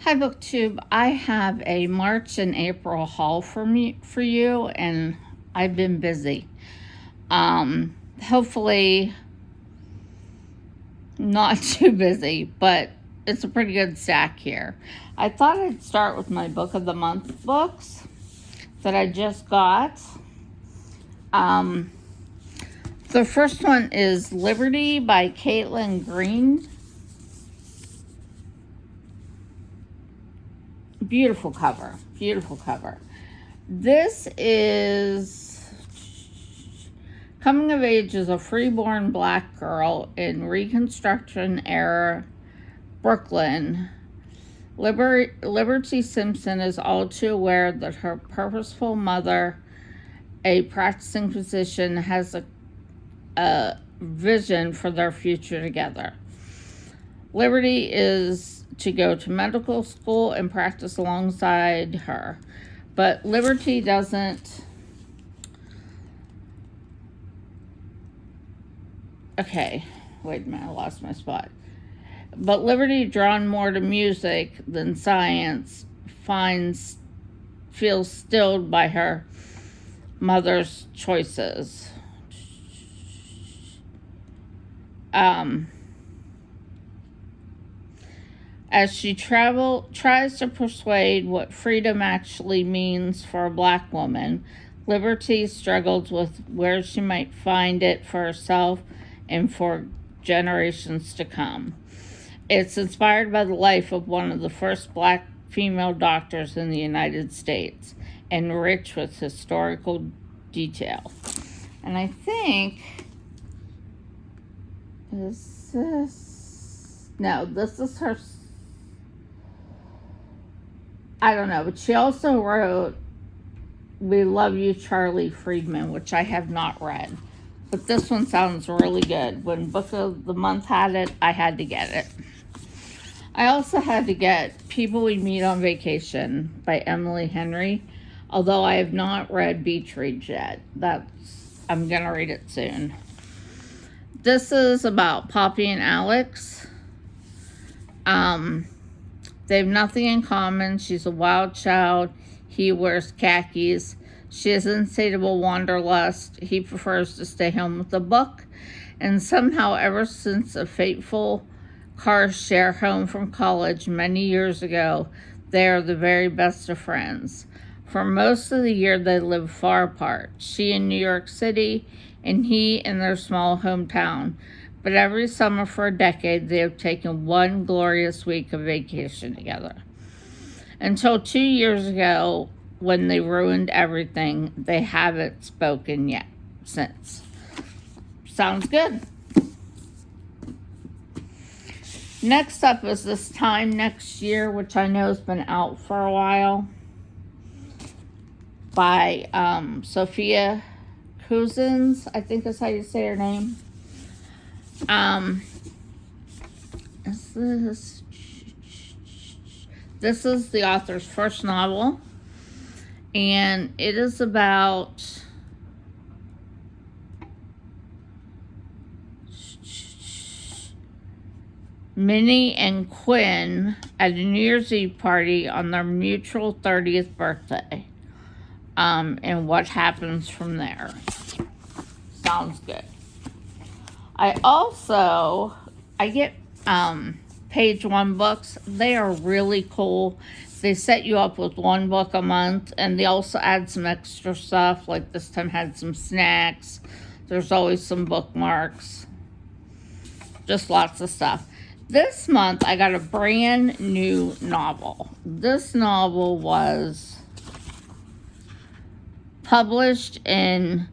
Hi, BookTube. I have a March and April haul for you, and I've been busy. Hopefully not too busy, but it's a pretty good stack here. I thought I'd start with my Book of the Month books that I just got. Um, the first one is Liberty by Caitlin Green. Beautiful cover. Beautiful cover. This is coming of age as a freeborn black girl in Reconstruction era Brooklyn. Liberty Simpson is all too aware that her purposeful mother, a practicing physician, has a vision for their future together. Liberty is to go to medical school and practice alongside her. But Liberty doesn't. Okay, wait a minute, I lost my spot. But Liberty, drawn more to music than science, feels stilled by her mother's choices. As she tries to persuade what freedom actually means for a black woman, Liberty struggles with where she might find it for herself and for generations to come. It's inspired by the life of one of the first black female doctors in the United States and rich with historical detail. And I think, this is her, I don't know, but she also wrote We Love You, Charlie Friedman, which I have not read. But this one sounds really good. When Book of the Month had it, I had to get it. I also had to get People We Meet on Vacation by Emily Henry, although I have not read Beach Reads yet. I'm going to read it soon. This is about Poppy and Alex. They have nothing in common. She's a wild child. He wears khakis. She has insatiable wanderlust. He prefers to stay home with a book. And somehow, ever since a fateful car share home from college many years ago, they are the very best of friends. For most of the year, they live far apart. She in New York City, and he in their small hometown. But every summer for a decade, they have taken one glorious week of vacation together. Until 2 years ago, when they ruined everything, they haven't spoken yet since. Sounds good. Next up is This Time Next Year, which I know has been out for a while, by Sophia Cousins, I think is how you say her name. This is the author's first novel, and it is about Minnie and Quinn at a New Year's Eve party on their mutual 30th birthday, and what happens from there. Sounds good. I get page one books. They are really cool. They set you up with one book a month, and they also add some extra stuff, like this time had some snacks. There's always some bookmarks. Just lots of stuff. This month, I got a brand new novel. This novel was published in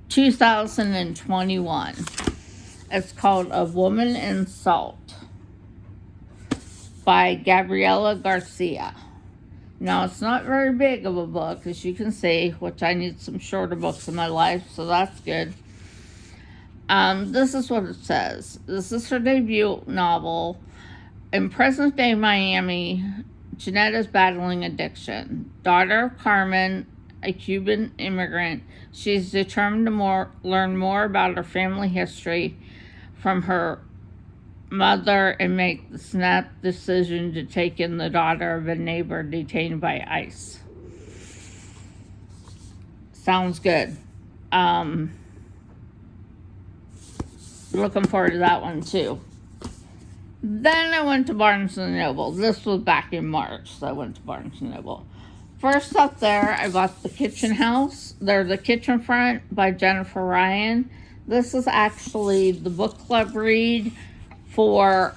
2021. It's called A Woman in Salt by Gabriela Garcia. Now, it's not very big of a book, as you can see, which I need some shorter books in my life, so that's good. This is what it says. This is her debut novel. In present-day Miami, Jeanette is battling addiction. Daughter of Carmen, a Cuban immigrant, she's determined to learn more about her family history from her mother and make the snap decision to take in the daughter of a neighbor detained by ICE. Sounds good. Looking forward to that one too. Then I went to Barnes & Noble. This was back in March, so I went to Barnes & Noble. First up there, I bought The Kitchen House. They're The Kitchen Front by Jennifer Ryan. This is actually the book club read for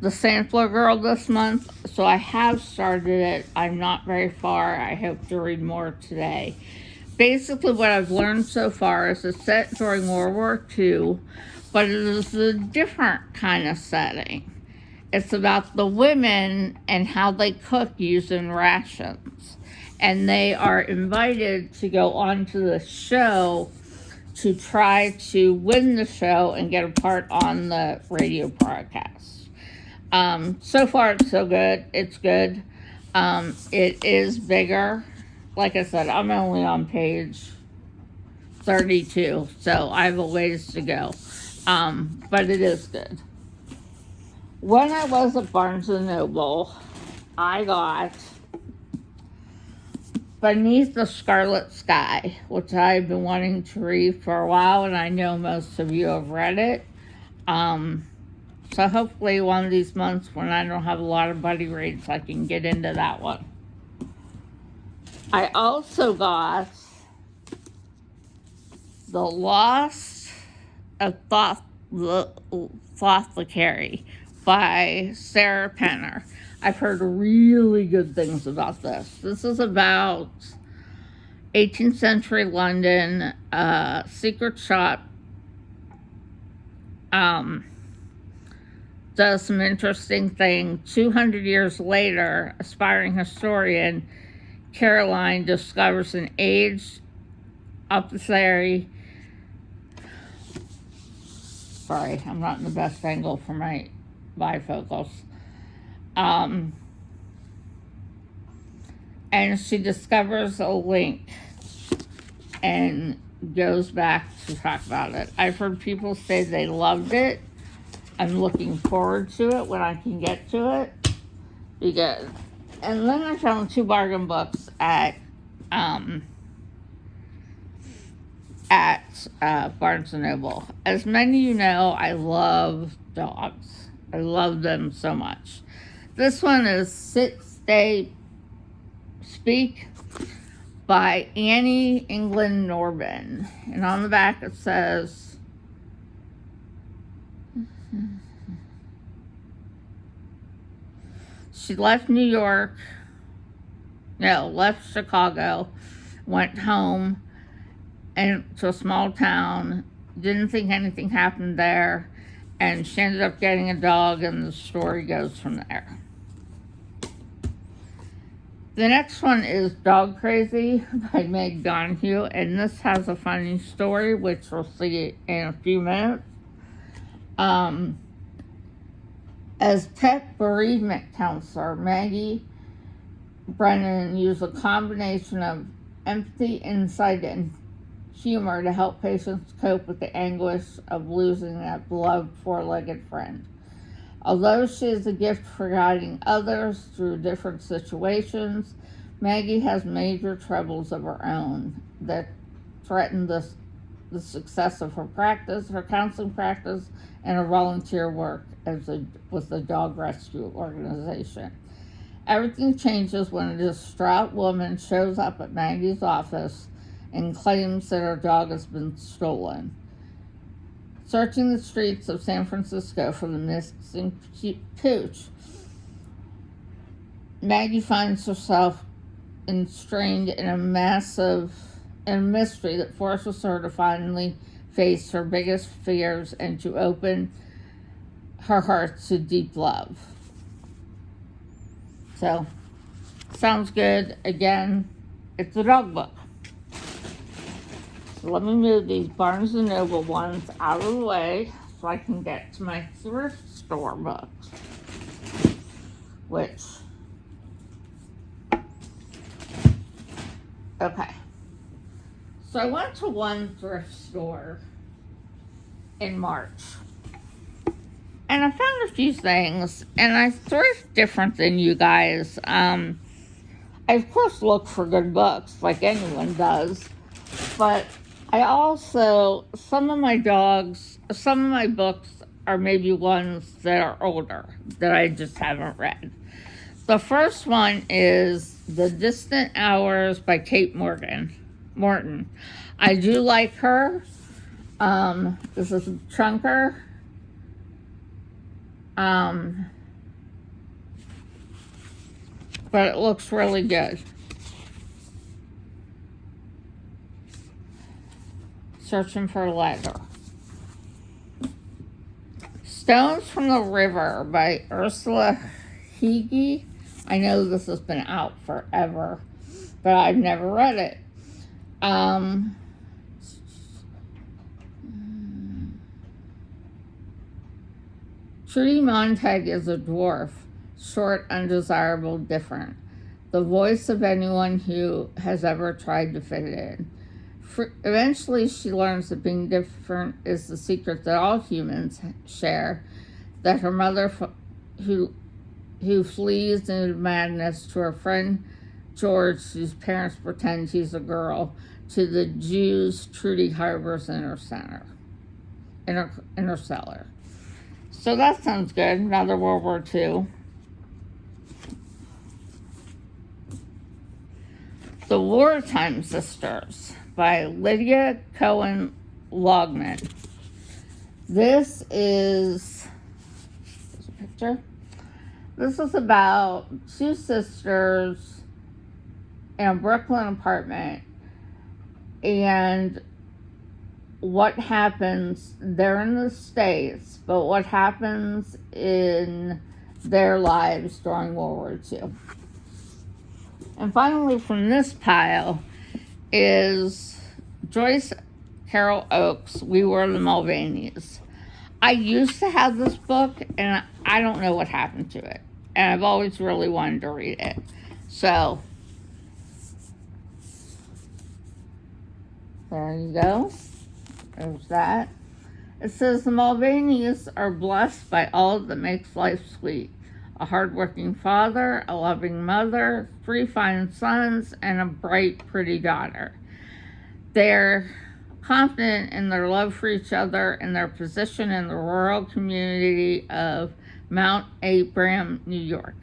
the Sampler Girl this month. So I have started it. I'm not very far. I hope to read more today. Basically, what I've learned so far is it's set during World War II, but it is a different kind of setting. It's about the women and how they cook using rations. And they are invited to go onto the show to try to win the show and get a part on the radio broadcast. So far, it's so good. It's good. It is bigger. Like I said, I'm only on page 32, so I have a ways to go. But it is good. When I was at Barnes & Noble, I got Beneath the Scarlet Sky, which I've been wanting to read for a while, and I know most of you have read it. So hopefully one of these months when I don't have a lot of buddy reads, I can get into that one. I also got The Lost of Thothacary by Sarah Penner. I've heard really good things about this. This is about 18th century London, secret shop. Does some interesting thing. 200 years later, aspiring historian Caroline discovers an aged apothecary. Sorry, I'm not in the best angle for my bifocals. And she discovers a link and goes back to talk about it. I've heard people say they loved it. I'm looking forward to it when I can get to it. Because, and then I found 2 bargain books at Barnes & Noble. As many of you know, I love dogs. I love them so much. This one is Sit, Stay, Speak by Annie England Norman. And on the back it says, she left Chicago, went home and to a small town, didn't think anything happened there, and she ended up getting a dog, and the story goes from there. The next one is Dog Crazy by Meg Donahue, and this has a funny story, which we'll see in a few minutes. As pet bereavement counselor, Maggie Brennan used a combination of empathy, insight, and humor to help patients cope with the anguish of losing that beloved 4-legged friend. Although she is a gift for guiding others through different situations, Maggie has major troubles of her own that threaten the success of her practice, her counseling practice, and her volunteer work with the dog rescue organization. Everything changes when a distraught woman shows up at Maggie's office and claims that her dog has been stolen. Searching the streets of San Francisco for the missing pooch, Maggie finds herself enstrained in a mystery that forces her to finally face her biggest fears and to open her heart to deep love. So, sounds good. Again, it's a dog book. So let me move these Barnes & Noble ones out of the way so I can get to my thrift store books, which, okay. So I went to one thrift store in March, And I found a few things, and I sort of different than you guys. I of course look for good books, like anyone does, but I also, some of my books are maybe ones that are older that I just haven't read. The first one is The Distant Hours by Kate Morton. I do like her. This is Chunker. But it looks really good. Searching for a Letter. Stones from the River by Ursula Hege. I know this has been out forever, but I've never read it. Trudy Montag is a dwarf, short, undesirable, different. The voice of anyone who has ever tried to fit in. Eventually, she learns that being different is the secret that all humans share, that her mother, who flees into madness, to her friend George, whose parents pretend he's a girl, to the Jews Trudy harbors in her cellar. So that sounds good. Another World War II. The Wartime Sisters by Lydia Cohen Logman. This is a picture. This is about two sisters in a Brooklyn apartment, and what happens, they're in the States, but what happens in their lives during World War II. And finally, from this pile is Joyce Carol Oates' We Were the Mulvaneys. I used to have this book, and I don't know what happened to it. And I've always really wanted to read it. So, there you go. There's that. It says the Mulvaneys are blessed by all that makes life sweet. A hardworking father, a loving mother, 3 fine sons, and a bright, pretty daughter. They're confident in their love for each other and their position in the rural community of Mount Abraham, New York.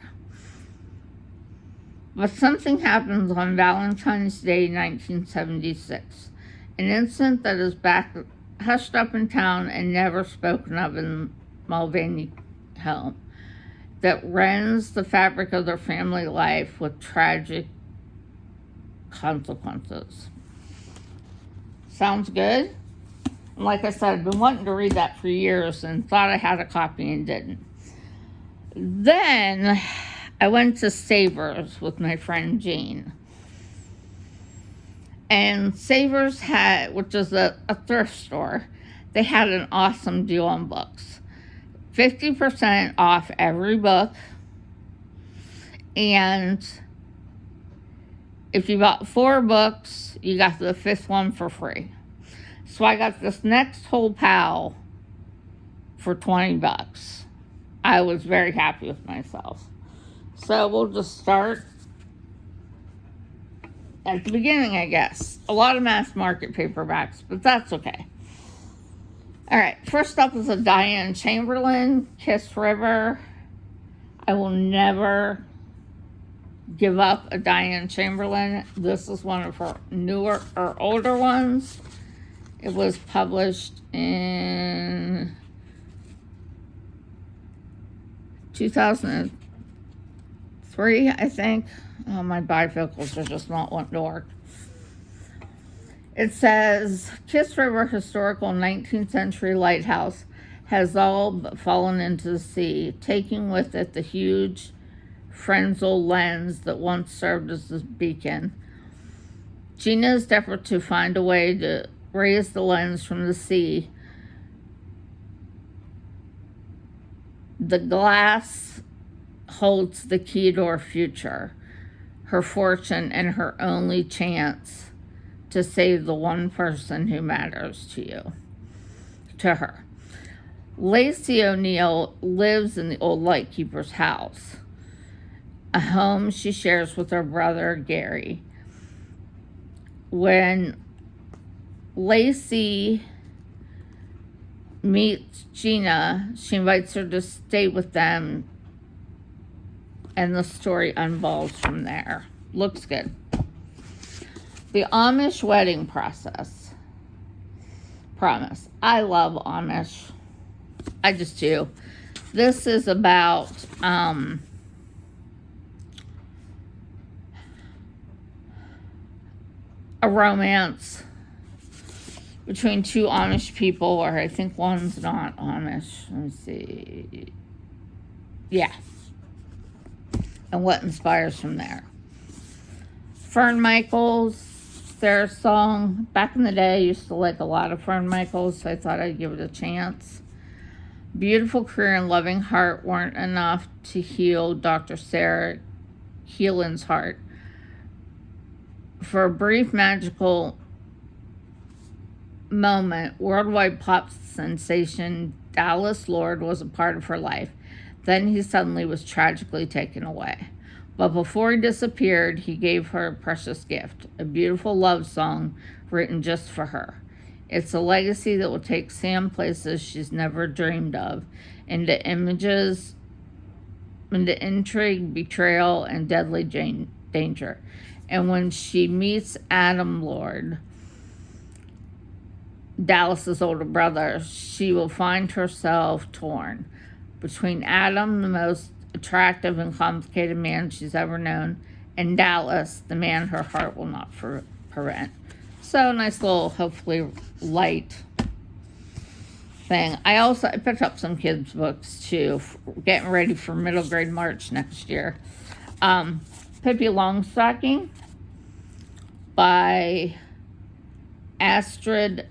But something happens on Valentine's Day, 1976. An incident that is hushed up in town and never spoken of in Mulvaney home, that rends the fabric of their family life with tragic consequences. Sounds good? Like I said, I've been wanting to read that for years and thought I had a copy and didn't. Then I went to Savers with my friend Jean. And Savers had, which is a thrift store, they had an awesome deal on books. 50% off every book. And if you bought 4 books, you got the 5th one for free. So I got this next whole pile for $20. I was very happy with myself. So we'll just start at the beginning, I guess. A lot of mass market paperbacks, but that's okay. All right, first up is a Diane Chamberlain, Kiss River. I will never give up a Diane Chamberlain. This is one of her newer or older ones. It was published in 2003, I think. Oh, my bifocals are just not wanting to work. It says, Kiss River historical 19th century lighthouse has all but fallen into the sea, taking with it the huge Frenzel lens that once served as a beacon. Gina's effort to find a way to raise the lens from the sea. The glass holds the key to her future, her fortune, and her only chance to save the one person who matters to her. Lacey O'Neill lives in the old lightkeeper's house, a home she shares with her brother Gary. When Lacey meets Gina, she invites her to stay with them, and the story unfolds from there. Looks good. The Amish wedding process. Promise. I love Amish. I just do. This is about a romance between two Amish people, or I think one's not Amish. Let me see. Yeah. And what inspires from there. Fern Michaels, their song. Back in the day, I used to like a lot of Fern Michaels, so I thought I'd give it a chance. Beautiful Career and Loving Heart weren't enough to heal Dr. Sarah Keelan's heart. For a brief magical moment, worldwide pop sensation Dallas Lord was a part of her life. Then he suddenly was tragically taken away. But before he disappeared, he gave her a precious gift, a beautiful love song written just for her. It's a legacy that will take Sam places she's never dreamed of, into images, into intrigue, betrayal, and deadly danger. And when she meets Adam Lord, Dallas's older brother, she will find herself torn between Adam, the most attractive and complicated man she's ever known, and Dallas, the man her heart will not prevent. So nice little, hopefully light thing. I picked up some kids' books too, getting ready for middle grade March next year. Pippi Longstocking by Astrid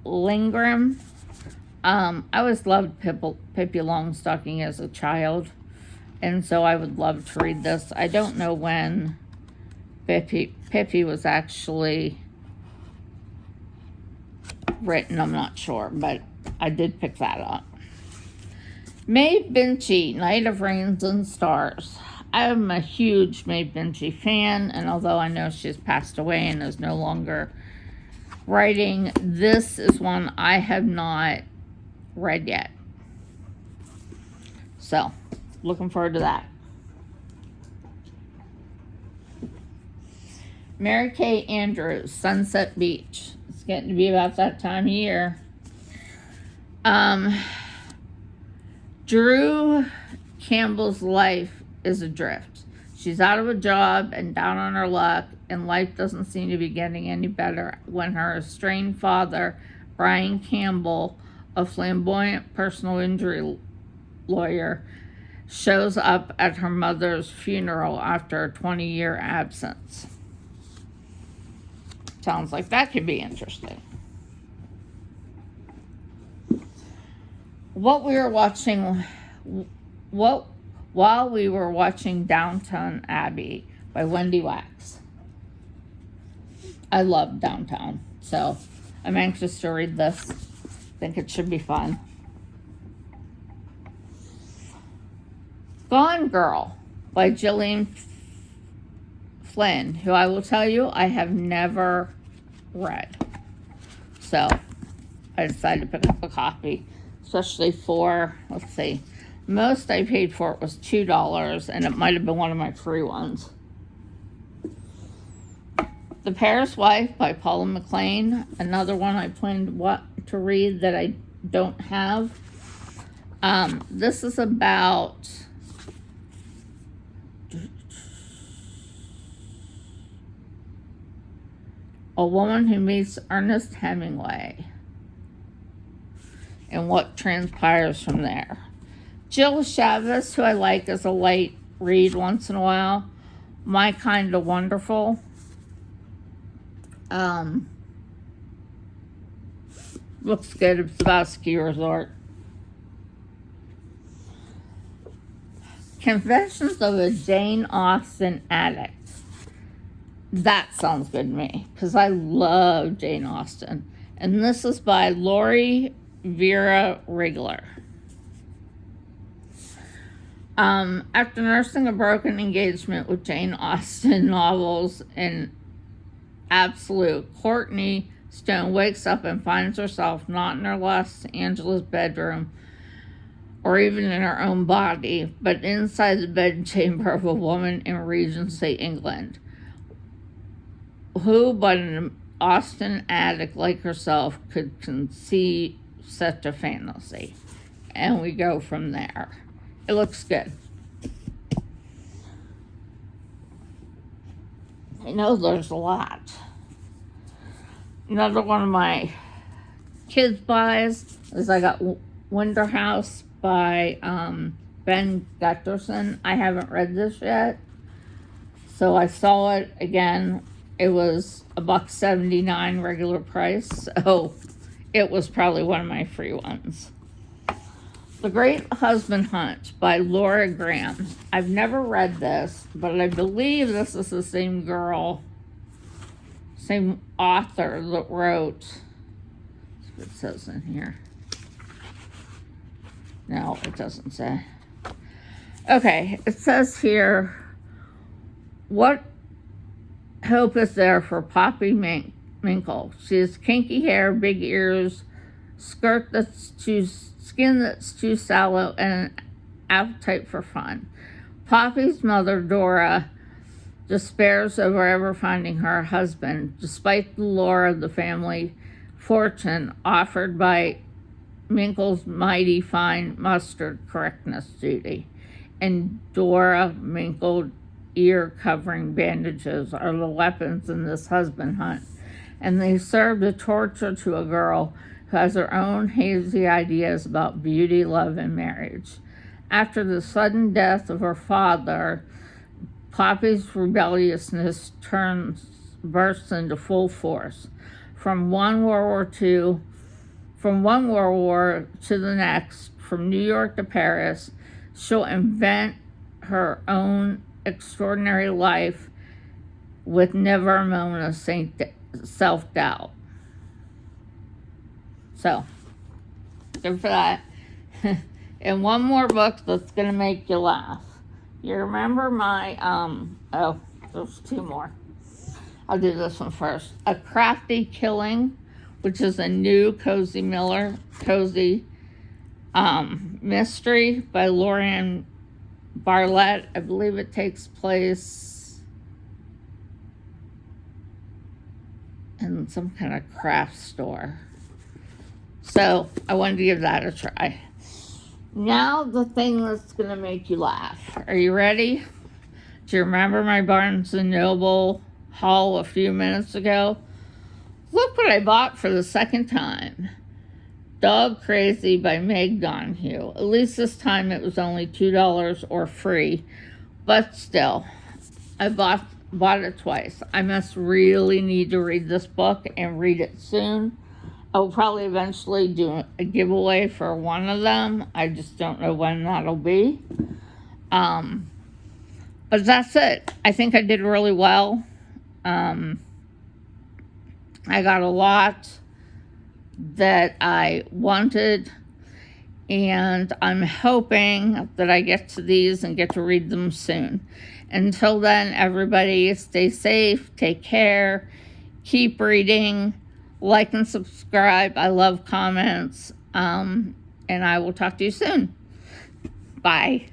Lindgren. I always loved Pippi Longstocking as a child, and so I would love to read this. I don't know when Pippi was actually written, I'm not sure, but I did pick that up. Maeve Binchy, Night of Rains and Stars. I'm a huge Maeve Binchy fan, and although I know she's passed away and is no longer writing, this is one I have not read yet. So, looking forward to that. Mary Kay Andrews, Sunset Beach. It's getting to be about that time of year. Drew Campbell's life is adrift. She's out of a job and down on her luck, and life doesn't seem to be getting any better when her estranged father, Brian Campbell, a flamboyant personal injury lawyer, shows up at her mother's funeral after a 20-year absence. Sounds like that could be interesting. While we were watching Downton Abbey by Wendy Wax. I love Downtown, so I'm anxious to read this. Think it should be fun. Gone Girl by Gillian Flynn, who I will tell you I have never read. So I decided to pick up a copy, especially for, let's see, most I paid for it was $2, and it might have been one of my free ones. The Paris Wife by Paula McLean, another one I planned to read that I don't have. This is about a woman who meets Ernest Hemingway and what transpires from there. Jill Chavez, who I like as a light read once in a while. My Kind of Wonderful. Looks good. It's about a ski resort. Confessions of a Jane Austen Addict. That sounds good to me, because I love Jane Austen. And this is by Lori Vera Rigler. After nursing a broken engagement with Jane Austen novels and absolute, Courtney Stone wakes up and finds herself not in her Los Angeles bedroom or even in her own body, but inside the bedchamber of a woman in Regency, England. Who but an Austen addict like herself could conceive such a fantasy? And we go from there. It looks good. I know there's a lot. Another one of my kids' buys is I got Winter House by Ben Gutterson. I haven't read this yet, so I saw it again. It was $1.79 regular price, so it was probably one of my free ones. The Great Husband Hunt by Laura Graham. I've never read this, but I believe this is the same girl, same author that wrote, let's see what it says in here. No, it doesn't say. Okay, it says here, what hope is there for Poppy Minkle? She has kinky hair, big ears, skin that's too sallow, and an appetite for fun. Poppy's mother, Dora, despairs over ever finding her husband, despite the lure of the family fortune offered by Minkle's mighty fine mustard correctness duty. And Dora Minkle ear-covering bandages are the weapons in this husband hunt, and they serve to torture to a girl who has her own hazy ideas about beauty, love, and marriage. After the sudden death of her father, Poppy's rebelliousness bursts into full force. From one World War to the next, from New York to Paris, she'll invent her own extraordinary life with never a moment of self-doubt. So, good for that. And one more book that's going to make you laugh. You remember my, there's two more. I'll do this one first. A Crafty Killing, which is a new cozy mystery by Lorraine Bartlett. I believe it takes place in some kind of craft store. So I wanted to give that a try. Now the thing that's going to make you laugh. Are you ready? Do you remember my Barnes & Noble haul a few minutes ago? Look what I bought for the second time. Dog Crazy by Meg Donahue. At least this time it was only $2 or free. But still, I bought it twice. I must really need to read this book and read it soon. I will probably eventually do a giveaway for one of them. I just don't know when that'll be. But that's it. I think I did really well. I got a lot that I wanted, and I'm hoping that I get to these and get to read them soon. Until then, everybody stay safe, take care, keep reading, like and subscribe. I love comments, and I will talk to you soon. Bye.